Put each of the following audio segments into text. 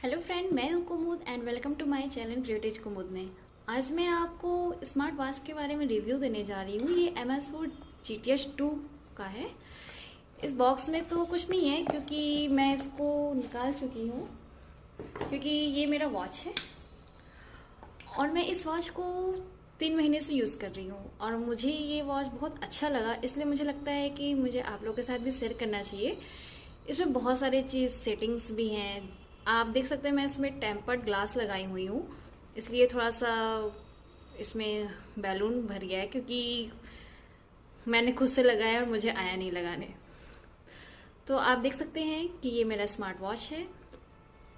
Hello friend, मैं हूं Kumud and welcome to my channel creative Kumud में। आज मैं आपको स्मार्ट वॉच के बारे में रिव्यू देने जा रही हूँ। ये MS4 GTS 2 का है। इस बॉक्स में तो कुछ नहीं है क्योंकि मैं इसको निकाल चुकी हूँ, क्योंकि ये मेरा वॉच है और मैं इस वॉच को 3 महीने से यूज़ कर रही हूँ और मुझे ये वॉच बहुत अच्छा लगा, इसलिए मुझे लगता है कि मुझे आप लोगों के साथ भी शेयर करना चाहिए। इसमें बहुत सारे चीज़ सेटिंग्स भी हैं। आप देख सकते हैं मैं इसमें टेम्पर्ड ग्लास लगाई हुई हूँ, इसलिए थोड़ा सा इसमें बैलून भर गया है क्योंकि मैंने खुद से लगाया और मुझे आया नहीं लगाने। तो आप देख सकते हैं कि ये मेरा स्मार्ट वॉच है।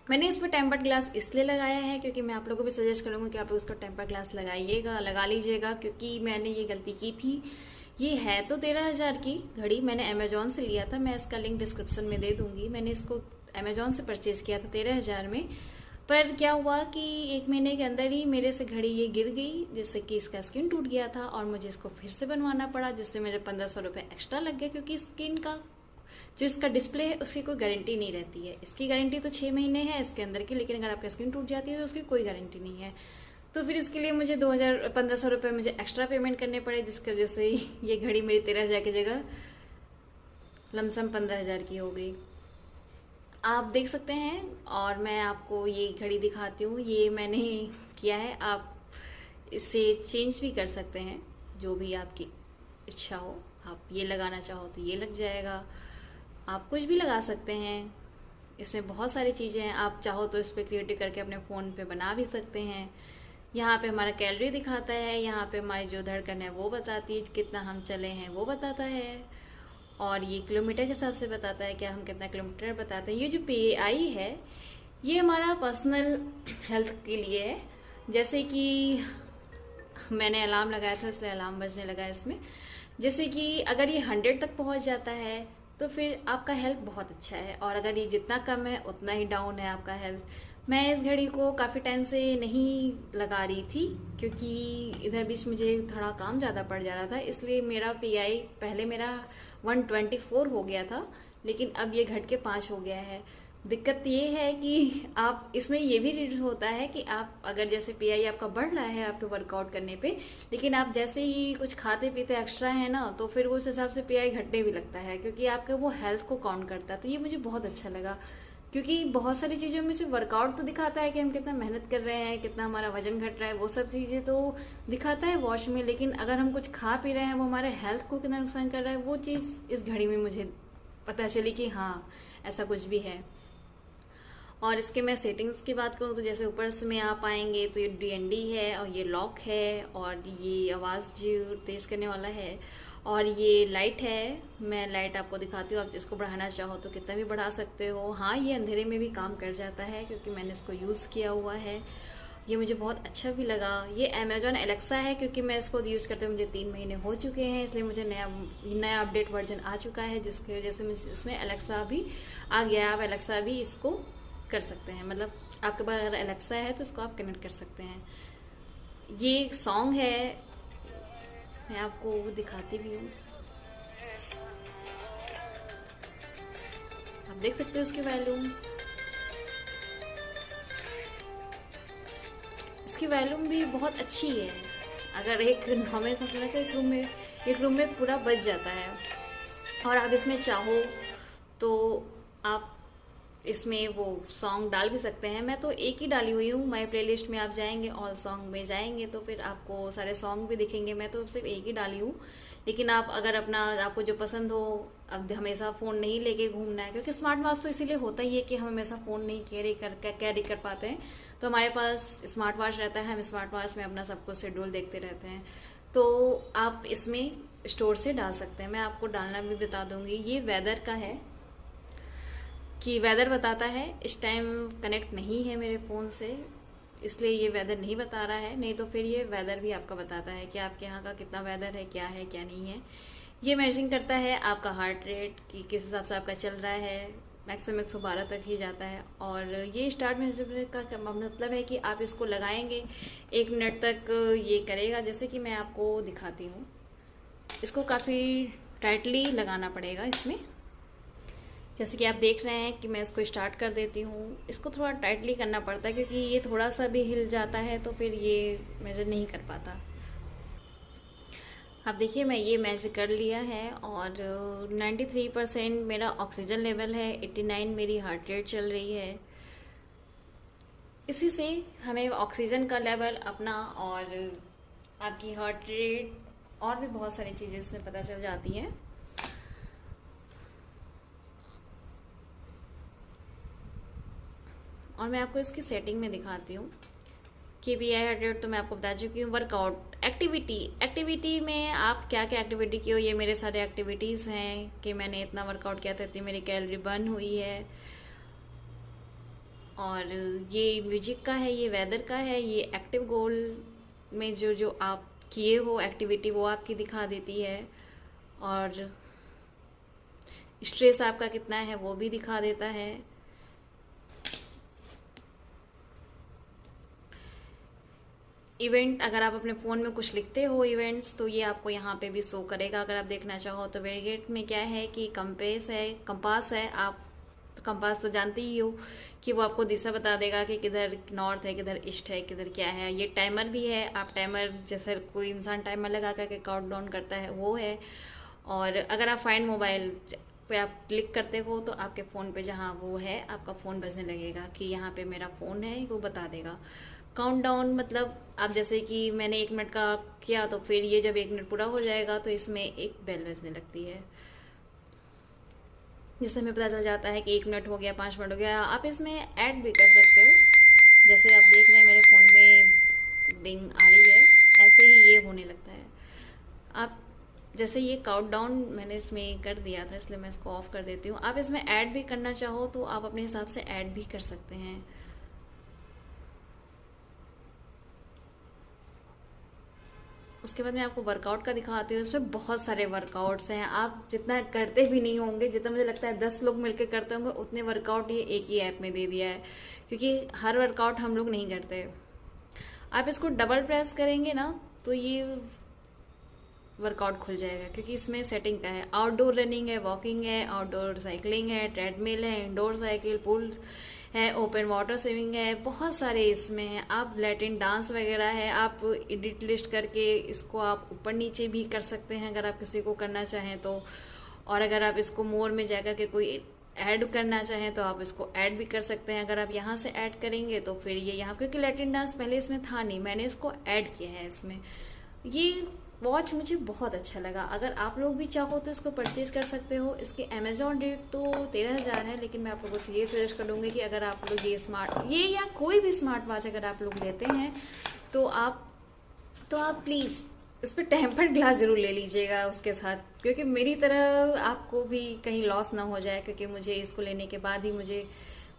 मैंने इसमें टेम्पर्ड ग्लास इसलिए लगाया है क्योंकि मैं आप लोगों को भी सजेस्ट करूँगा कि आप लोग इसका टेम्पर्ड ग्लास लगा लीजिएगा, क्योंकि मैंने ये गलती की थी। ये है तो 13,000 की घड़ी, मैंने अमेजोन से लिया था, मैं इसका लिंक डिस्क्रिप्शन में दे दूंगी। मैंने इसको अमेजोन से परचेज किया था 13,000 में। पर क्या हुआ कि 1 महीने के अंदर ही मेरे से घड़ी ये गिर गई, जिससे कि इसका स्क्रीन टूट गया था और मुझे इसको फिर से बनवाना पड़ा, जिससे मेरे 1500 रुपये एक्स्ट्रा लग गए, क्योंकि स्क्रीन का जो इसका डिस्प्ले है उसकी कोई गारंटी नहीं रहती है। इसकी गारंटी तो 6 महीने है इसके अंदर की, लेकिन अगर आपका स्क्रीन टूट जाती है तो उसकी कोई गारंटी नहीं है। तो फिर इसके लिए मुझे 1500 रुपये मुझे एक्स्ट्रा पेमेंट करने पड़े, जिसकी वजह से ये घड़ी मेरी 13,000 की जगह लमसम 15,000 की हो गई। आप देख सकते हैं और मैं आपको ये घड़ी दिखाती हूँ। ये मैंने किया है, आप इसे चेंज भी कर सकते हैं, जो भी आपकी इच्छा हो। आप ये लगाना चाहो तो ये लग जाएगा, आप कुछ भी लगा सकते हैं। इसमें बहुत सारी चीज़ें हैं, आप चाहो तो इस पर क्रिएटिव करके अपने फ़ोन पे बना भी सकते हैं। यहाँ पे हमारा कैलोरी दिखाता है, यहाँ पे हमारी जो धड़कन है वो बताती है, कितना हम चले हैं वो बताता है, और ये किलोमीटर के हिसाब से बताता है कि हम कितना किलोमीटर बताते हैं। ये जो PI है ये हमारा पर्सनल हेल्थ के लिए है। जैसे कि मैंने अलार्म लगाया था इसलिए अलार्म बजने लगा इसमें। जैसे कि अगर ये 100 तक पहुंच जाता है तो फिर आपका हेल्थ बहुत अच्छा है, और अगर ये जितना कम है उतना ही डाउन है आपका हेल्थ। मैं इस घड़ी को काफ़ी टाइम से नहीं लगा रही थी क्योंकि इधर बीच मुझे थोड़ा काम ज़्यादा पड़ जा रहा था, इसलिए मेरा PI पहले मेरा 124 हो गया था, लेकिन अब ये घट के 5 हो गया है। दिक्कत ये है कि आप इसमें ये भी रीड होता है कि आप अगर जैसे PI आपका बढ़ रहा है आपके वर्कआउट करने पे, लेकिन आप जैसे ही कुछ खाते पीते एक्स्ट्रा है ना, तो फिर उस हिसाब से PI घटने भी लगता है, क्योंकि आपका वो हेल्थ को काउंट करता है। तो ये मुझे बहुत अच्छा लगा, क्योंकि बहुत सारी चीज़ों में से वर्कआउट तो दिखाता है कि हम कितना मेहनत कर रहे हैं, कितना हमारा वजन घट रहा है, वो सब चीज़ें तो दिखाता है वॉच में, लेकिन अगर हम कुछ खा पी रहे हैं वो हमारे हेल्थ को कितना नुकसान कर रहा है, वो चीज़ इस घड़ी में मुझे पता चली कि हाँ ऐसा कुछ भी है। और इसके मैं सेटिंग्स की बात करूँ तो जैसे ऊपर से में आप आएंगे तो ये DND है और ये लॉक है, और ये आवाज़ जो तेज़ करने वाला है, और ये लाइट है। मैं लाइट आपको दिखाती हूँ, आप जिसको बढ़ाना चाहो तो कितना भी बढ़ा सकते हो। हाँ, ये अंधेरे में भी काम कर जाता है क्योंकि मैंने इसको यूज़ किया हुआ है। ये मुझे बहुत अच्छा भी लगा। ये अमेजॉन एलेक्सा है, क्योंकि मैं इसको यूज़ करते मुझे 3 महीने हो चुके हैं, इसलिए मुझे नया अपडेट वर्जन आ चुका है, जिसकी वजह से मुझे इसमें एलेक्सा भी आ गया। आप एलेक्सा भी इसको कर सकते हैं, मतलब आपके पास अगर एलेक्सा है तो उसको आप कनेक्ट कर सकते हैं। ये सॉन्ग है, मैं आपको दिखाती भी हूँ, आप देख सकते हो इसकी वॉल्यूम। इसकी वॉल्यूम भी बहुत अच्छी है। अगर हमें समझना चाहिए एक रूम में पूरा बज जाता है, और आप इसमें चाहो तो आप इसमें वो सॉन्ग डाल भी सकते हैं। मैं तो एक ही डाली हुई हूँ, माई प्लेलिस्ट में आप जाएंगे, ऑल सॉन्ग में जाएंगे तो फिर आपको सारे सॉन्ग भी दिखेंगे। मैं तो सिर्फ एक ही डाली हूँ, लेकिन आप अगर आपको जो पसंद हो, अब हमेशा फ़ोन नहीं लेके घूमना है, क्योंकि स्मार्ट वॉच तो इसीलिए होता ही है कि हम हमेशा फ़ोन नहीं कैरी कर पाते हैं, तो हमारे पास स्मार्ट वॉच रहता है, हम स्मार्ट वॉच में अपना सब कुछ शेड्यूल देखते रहते हैं। तो आप इसमें स्टोर से डाल सकते हैं, मैं आपको डालना भी बता दूंगी। ये वेदर का है कि वेदर बताता है। इस टाइम कनेक्ट नहीं है मेरे फ़ोन से, इसलिए ये वेदर नहीं बता रहा है, नहीं तो फिर ये वेदर भी आपका बताता है कि आपके यहाँ का कितना वेदर है, क्या है क्या नहीं है। ये मेजरिंग करता है आपका हार्ट रेट कि किस हिसाब से आपका चल रहा है, मैक्सिमम 112 तक ही जाता है। और ये स्टार्ट म्यूजिक का मतलब है कि आप इसको लगाएंगे 1 मिनट तक ये करेगा। जैसे कि मैं आपको दिखाती हूँ, इसको काफ़ी टाइटली लगाना पड़ेगा इसमें, जैसे कि आप देख रहे हैं कि मैं इसको स्टार्ट कर देती हूँ। इसको थोड़ा टाइटली करना पड़ता है क्योंकि ये थोड़ा सा भी हिल जाता है तो फिर ये मेजर नहीं कर पाता। अब देखिए मैं ये मैच कर लिया है और 93% मेरा ऑक्सीजन लेवल है, 89 मेरी हार्ट रेट चल रही है। इसी से हमें ऑक्सीजन का लेवल अपना और आपकी हार्ट रेट और भी बहुत सारी चीज़ें इसमें पता चल जाती हैं। और मैं आपको इसकी सेटिंग में दिखाती हूँ। KPI 100 तो मैं आपको बता चुकी हूँ। वर्कआउट एक्टिविटी में आप क्या क्या एक्टिविटी की हो, ये मेरे सारे एक्टिविटीज़ हैं कि मैंने इतना वर्कआउट किया था, इतनी मेरी कैलोरी बर्न हुई है। और ये म्यूजिक का है, ये वेदर का है, ये एक्टिव गोल में जो जो आप किए हो एक्टिविटी वो आपकी दिखा देती है। और स्ट्रेस आपका कितना है वो भी दिखा देता है। इवेंट, अगर आप अपने फ़ोन में कुछ लिखते हो इवेंट्स तो ये आपको यहाँ पे भी शो करेगा अगर आप देखना चाहो तो। वेरीगेट में क्या है कि कंपास है। आप कंपास तो जानते ही हो कि वो आपको दिशा बता देगा कि किधर नॉर्थ है, किधर ईस्ट है, किधर क्या है। ये टाइमर भी है, आप टाइमर जैसे कोई इंसान टाइमर लगा करके काउंट डाउन करता है वो है। और अगर आप फाइंड मोबाइल पे आप क्लिक करते हो तो आपके फ़ोन पे जहाँ वो है आपका फ़ोन बजने लगेगा कि यहाँ पे मेरा फ़ोन है, वो बता देगा। काउंटडाउन मतलब आप जैसे कि मैंने 1 मिनट का किया तो फिर ये जब 1 मिनट पूरा हो जाएगा तो इसमें एक बेल बजने लगती है, जिससे हमें पता चल जाता है कि 1 मिनट हो गया, 5 मिनट हो गया। आप इसमें ऐड भी कर सकते हो, जैसे आप देख रहे हैं मेरे फ़ोन में डिंग आ रही है, ऐसे ही ये होने लगता है। आप जैसे ये काउंटडाउन मैंने इसमें कर दिया था इसलिए मैं इसको ऑफ कर देती हूँ। आप इसमें ऐड भी करना चाहो तो आप अपने हिसाब से ऐड भी कर सकते हैं। उसके बाद मैं आपको वर्कआउट का दिखाती हूँ। इसमें बहुत सारे वर्कआउट्स हैं, आप जितना करते भी नहीं होंगे, जितना मुझे लगता है 10 लोग मिलकर करते होंगे उतने वर्कआउट ये एक ही ऐप में दे दिया है, क्योंकि हर वर्कआउट हम लोग नहीं करते। आप इसको डबल प्रेस करेंगे ना तो ये वर्कआउट खुल जाएगा, क्योंकि इसमें सेटिंग का है। आउटडोर रनिंग है, वॉकिंग है, आउटडोर साइकिलिंग है, ट्रेडमिल है, इंडोर साइकिल, पूल है, ओपन वाटर स्विमिंग है, बहुत सारे इसमें हैं। आप लैटिन डांस वगैरह है, आप एडिट लिस्ट करके इसको आप ऊपर नीचे भी कर सकते हैं अगर आप किसी को करना चाहें तो। और अगर आप इसको मोर में जाकर के कोई ऐड करना चाहें तो आप इसको ऐड भी कर सकते हैं। अगर आप यहाँ से ऐड करेंगे तो फिर ये यहाँ, क्योंकि लैटिन डांस पहले इसमें था नहीं, मैंने इसको ऐड किया है इसमें। ये वॉच मुझे बहुत अच्छा लगा। अगर आप लोग भी चाहो तो इसको परचेज कर सकते हो। इसकी अमेजॉन रेट तो 13,000 है, लेकिन मैं आप लोगों से ये सजेस्ट करूँगी कि अगर आप लोग ये या कोई भी स्मार्ट वॉच अगर आप लोग लेते हैं तो आप प्लीज़ इस पर टेम्पर्ड ग्लास जरूर ले लीजिएगा उसके साथ, क्योंकि मेरी तरह आपको भी कहीं लॉस ना हो जाए। क्योंकि मुझे इसको लेने के बाद ही मुझे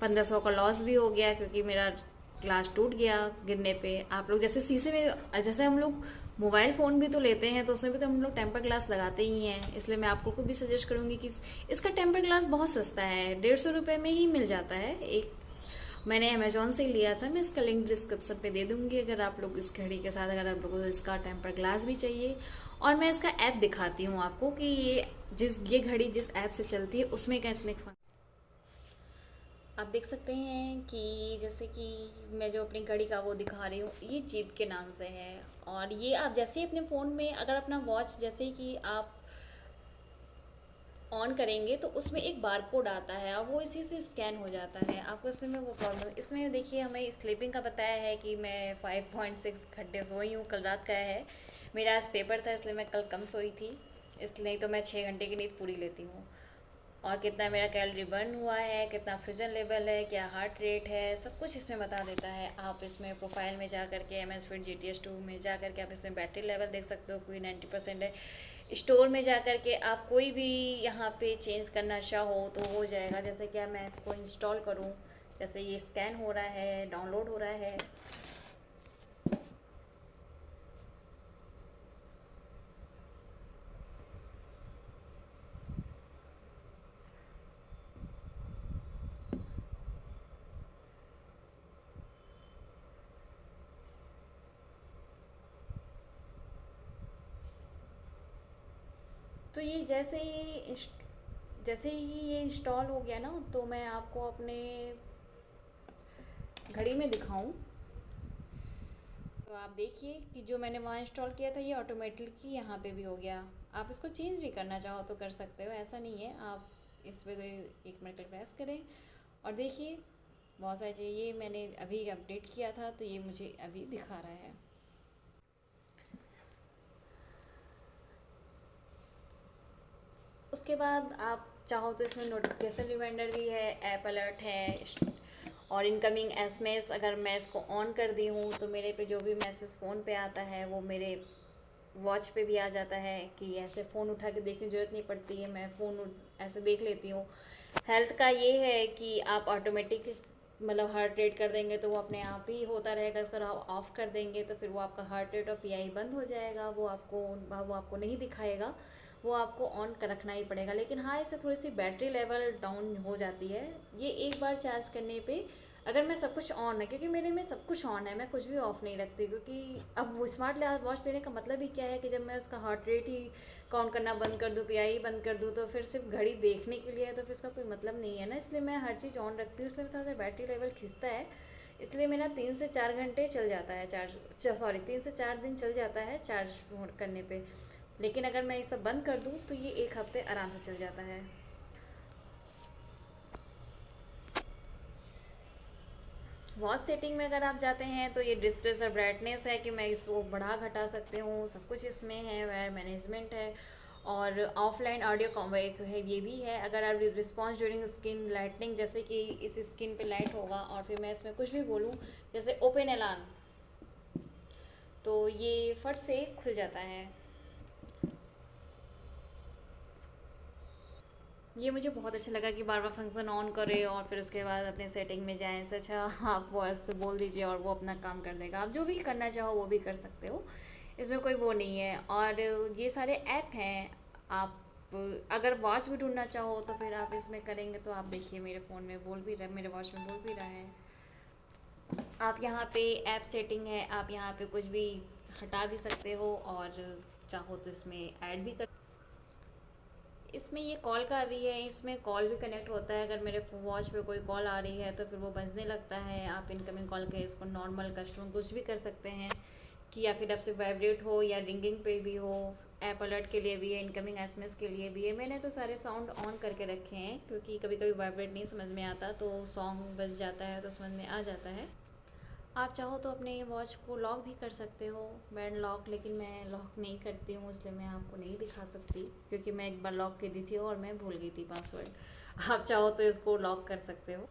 1500 का लॉस भी हो गया, क्योंकि मेरा ग्लास टूट गया गिरने पे। आप लोग जैसे शीशे में, जैसे हम लोग मोबाइल फ़ोन भी तो लेते हैं तो उसमें भी तो हम लोग टेम्पर ग्लास लगाते ही हैं, इसलिए मैं आपको को भी सजेस्ट करूंगी कि इसका टेम्पर ग्लास बहुत सस्ता है, 150 रुपये में ही मिल जाता है एक। मैंने अमेजोन से लिया था, मैं इसका लिंक डिस्क्रिप्शन पे दे दूंगी अगर आप लोग इस घड़ी के साथ, अगर आप लोगों को इसका टेम्पर ग्लास भी चाहिए। और मैं इसका ऐप दिखाती हूँ आपको कि ये घड़ी जिस ऐप से चलती है उसमें कितने आप देख सकते हैं कि जैसे कि मैं जो अपनी घड़ी का वो दिखा रही हूँ, ये जीप के नाम से है। और ये आप जैसे ही अपने फ़ोन में अगर अपना वॉच जैसे कि आप ऑन करेंगे तो उसमें एक बारकोड आता है और वो इसी से स्कैन हो जाता है। आपको इसमें वो प्रॉब्लम, इसमें देखिए हमें स्लीपिंग का बताया है कि मैं 5.6 घंटे सोई हूँ, कल रात का है। मेरा आज पेपर था इसलिए मैं कल कम सोई थी, इसलिए तो मैं 6 घंटे की नींद पूरी लेती हूँ। और कितना मेरा कैलोरी बर्न हुआ है, कितना ऑक्सीजन लेवल है, क्या हार्ट रेट है, सब कुछ इसमें बता देता है। आप इसमें प्रोफाइल में जा करके Amazfit GTS 2 में जा करके आप इसमें बैटरी लेवल देख सकते हो, कोई 90% है। स्टोर में जा करके आप कोई भी यहाँ पे चेंज करना चाहो तो हो जाएगा। जैसे कि मैं इसको इंस्टॉल करूँ, जैसे ये स्कैन हो रहा है, डाउनलोड हो रहा है। तो ये जैसे ही जैसे ही ये इंस्टॉल हो गया ना, तो मैं आपको अपने घड़ी में दिखाऊं तो आप देखिए कि जो मैंने वहाँ इंस्टॉल किया था ये ऑटोमेटिकली यहाँ पे भी हो गया। आप इसको चेंज भी करना चाहो तो कर सकते हो, ऐसा नहीं है। आप इस पर 1 मिनट तक प्रेस करें और देखिए बहुत सारी चीज़ें, ये मैंने अभी अपडेट किया था तो ये मुझे अभी दिखा रहा है। उसके बाद आप चाहो तो इसमें नोटिफिकेशन रिमाइंडर भी है, ऐप अलर्ट है और इनकमिंग एसएमएस। अगर मैं इसको ऑन कर दी हूँ तो मेरे पे जो भी मैसेज फ़ोन पे आता है वो मेरे वॉच पे भी आ जाता है, कि ऐसे फ़ोन उठा के देखने की ज़रूरत नहीं पड़ती है, मैं फ़ोन ऐसे देख लेती हूँ। हेल्थ का ये है कि आप ऑटोमेटिक मतलब हार्ट रेट कर देंगे तो वो अपने आप ही होता रहेगा। इसको आप ऑफ़ कर देंगे तो फिर वो आपका हार्ट रेट और पीआई बंद हो जाएगा, वो आपको नहीं दिखाएगा, वो आपको ऑन कर रखना ही पड़ेगा। लेकिन हाँ, इससे थोड़ी सी बैटरी लेवल डाउन हो जाती है। ये एक बार चार्ज करने पे अगर मैं सब कुछ ऑन है, क्योंकि मेरे में सब कुछ ऑन है, मैं कुछ भी ऑफ़ नहीं रखती, क्योंकि अब वो स्मार्ट वॉच लेने का मतलब ही क्या है कि जब मैं उसका हार्ट रेट ही काउंट करना बंद कर दूँ, पीआई बंद कर दूँ, तो फिर सिर्फ घड़ी देखने के लिए है तो फिर इसका कोई मतलब नहीं है ना। इसलिए मैं हर चीज़ ऑन रखती हूँ। इसलिए थोड़ा सा बैटरी लेवल खिंचता है, इसलिए मेरा 3 से 4 घंटे चल जाता है सॉरी 3 से 4 दिन चल जाता है चार्ज करने पे। लेकिन अगर मैं ये सब बंद कर दूँ तो ये 1 हफ्ते आराम से चल जाता है। वॉच सेटिंग में अगर आप जाते हैं तो ये डिस्प्ले और ब्राइटनेस है कि मैं इसको बढ़ा घटा सकती हूँ, सब कुछ इसमें है। वायर मैनेजमेंट है और ऑफलाइन ऑडियो कॉम्बो एक है, ये भी है। अगर आप रिस्पॉन्स ड्यूरिंग स्किन लाइटनिंग, जैसे कि इस स्किन पे लाइट होगा और फिर मैं इसमें कुछ भी बोलूँ जैसे ओपन एलान, तो ये फट से खुल जाता है। ये मुझे बहुत अच्छा लगा कि बार बार फंक्शन ऑन करें और फिर उसके बाद अपने सेटिंग में जाएं। इससे अच्छा आप वॉइस से बोल दीजिए और वो अपना काम कर देगा। आप जो भी करना चाहो वो भी कर सकते हो, इसमें कोई वो नहीं है। और ये सारे ऐप हैं, आप अगर वॉच भी ढूंढना चाहो तो फिर आप इसमें करेंगे तो आप देखिए मेरे फ़ोन में बोल भी रहा है, मेरे वॉच में बोल भी रहा है। आप यहाँ पे ऐप सेटिंग है, आप यहाँ पे कुछ भी हटा भी सकते हो और चाहो तो इसमें ऐड भी कर। इसमें ये कॉल का भी है, इसमें कॉल भी कनेक्ट होता है। अगर मेरे वॉच पे कोई कॉल आ रही है तो फिर वो बजने लगता है। आप इनकमिंग कॉल के इसको नॉर्मल कस्टमर कुछ भी कर सकते हैं कि या फिर आपसे वाइब्रेट हो या रिंगिंग पे भी हो। ऐप अलर्ट के लिए भी है, इनकमिंग एसएमएस के लिए भी है। मैंने तो सारे साउंड ऑन करके रखे हैं क्योंकि कभी कभी वाइब्रेट नहीं समझ में आता तो सॉन्ग बज जाता है तो समझ में आ जाता है। आप चाहो तो अपने वॉच को लॉक भी कर सकते हो, बैंड लॉक, लेकिन मैं लॉक नहीं करती हूँ इसलिए मैं आपको नहीं दिखा सकती, क्योंकि मैं एक बार लॉक की दी थी और मैं भूल गई थी पासवर्ड। आप चाहो तो इसको लॉक कर सकते हो।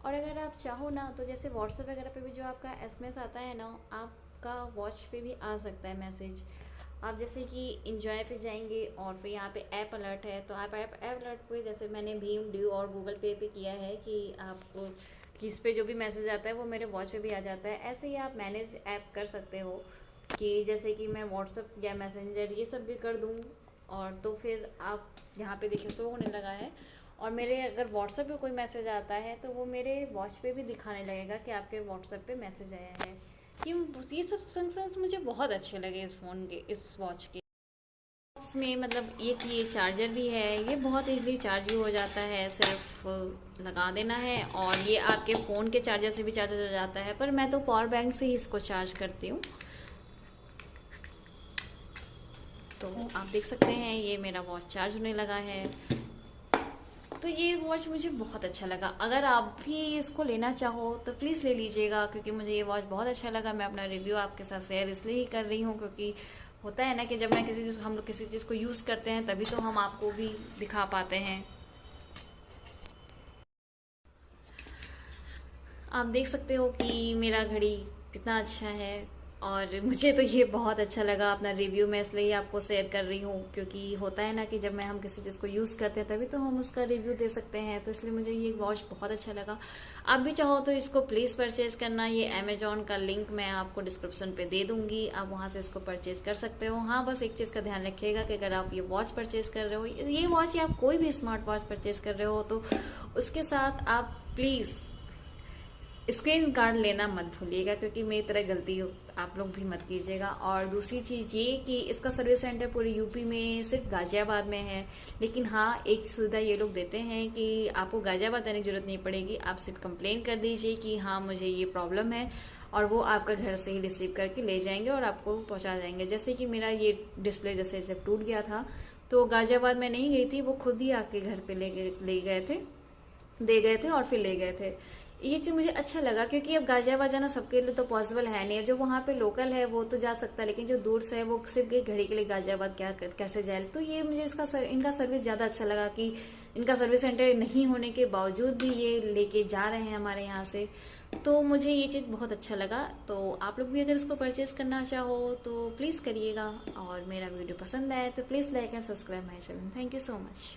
और अगर आप चाहो ना तो जैसे व्हाट्सएप वगैरह पे भी जो आपका एसएमएस आता है ना, आपका वॉच पे भी आ सकता है मैसेज। आप जैसे कि इंजॉय पे जाएंगे और फिर यहाँ पे ऐप अलर्ट है, तो आप ऐप अलर्ट पे जैसे मैंने भीम ड्यू और गूगल पे किया है कि आपको कि इस पे जो भी मैसेज आता है वो मेरे वॉच पे भी आ जाता है। ऐसे ही आप मैनेज ऐप कर सकते हो कि जैसे कि मैं व्हाट्सअप या मैसेंजर ये सब भी कर दूँ और तो फिर आप यहाँ पे देखिए शो होने लगा है। और मेरे अगर व्हाट्सएप पे कोई मैसेज आता है तो वो मेरे वॉच पे भी दिखाने लगेगा कि आपके व्हाट्सएप पे मैसेज आया है। ये सब फंक्शंस मुझे बहुत अच्छे लगे इस फ़ोन के, इस वॉच के। इसमें मतलब ये चार्जर भी है, ये बहुत इजीली चार्ज भी हो जाता है, सिर्फ लगा देना है। और ये आपके फ़ोन के चार्जर से भी चार्ज हो जाता है, पर मैं तो पावर बैंक से ही इसको चार्ज करती हूँ। तो आप देख सकते हैं ये मेरा वॉच चार्ज होने लगा है। तो ये वॉच मुझे बहुत अच्छा लगा। अगर आप भी इसको लेना चाहो तो प्लीज़ ले लीजिएगा, क्योंकि मुझे ये वॉच बहुत अच्छा लगा। मैं अपना रिव्यू आपके साथ शेयर इसलिए ही कर रही हूँ क्योंकि होता है ना कि जब हम लोग किसी चीज़ को यूज़ करते हैं तभी तो हम आपको भी दिखा पाते हैं। आप देख सकते हो कि मेरा घड़ी कितना अच्छा है और मुझे तो ये बहुत अच्छा लगा। अपना रिव्यू मैं इसलिए ही आपको शेयर कर रही हूँ क्योंकि होता है ना कि जब हम किसी चीज़ को यूज़ करते हैं तभी तो हम उसका रिव्यू दे सकते हैं। तो इसलिए मुझे ये वॉच बहुत अच्छा लगा। आप भी चाहो तो इसको प्लीज़ परचेज़ करना। ये अमेजोन का लिंक मैं आपको डिस्क्रिप्शन पे दे दूंगी, आप वहाँ से इसको परचेज़ कर सकते हो। हाँ, बस एक चीज़ का ध्यान रखिएगा कि अगर आप ये वॉच परचेज़ कर रहे हो, ये वॉच या आप कोई भी स्मार्ट वॉच परचेज़ कर रहे हो, तो उसके साथ आप प्लीज़ स्क्रीन कार्ड लेना मत भूलिएगा, क्योंकि मेरी तरह गलती आप लोग भी मत कीजिएगा। और दूसरी चीज ये कि इसका सर्विस सेंटर पूरे यूपी में सिर्फ गाजियाबाद में है, लेकिन हाँ एक सुविधा ये लोग देते हैं कि आपको गाजियाबाद आने की जरूरत नहीं पड़ेगी। आप सिर्फ कंप्लेन कर दीजिए कि हाँ मुझे ये प्रॉब्लम है, और वो आपका घर से ही रिसीव करके ले जाएंगे और आपको पहुंचा जाएंगे। जैसे कि मेरा ये डिस्प्ले जैसे जब टूट गया था तो गाजियाबाद में नहीं गई थी, वो खुद ही आके घर पे ले गए थे, दे गए थे और फिर ले गए थे। ये चीज मुझे अच्छा लगा, क्योंकि अब गाजियाबाद जाना सबके लिए तो पॉसिबल है नहीं। जो वहाँ पे लोकल है वो तो जा सकता है, लेकिन जो दूर से है वो सिर्फ एक घड़ी के लिए गाजियाबाद कैसे जाए। तो ये मुझे इनका सर्विस ज्यादा अच्छा लगा कि इनका सर्विस सेंटर नहीं होने के बावजूद भी ये लेके जा रहे हैं हमारे यहाँ से। तो मुझे ये चीज बहुत अच्छा लगा। तो आप लोग भी अगर इसको परचेज करना चाहो तो प्लीज करिएगा, और मेरा वीडियो पसंद आए तो please like and subscribe my channel. Thank you so much.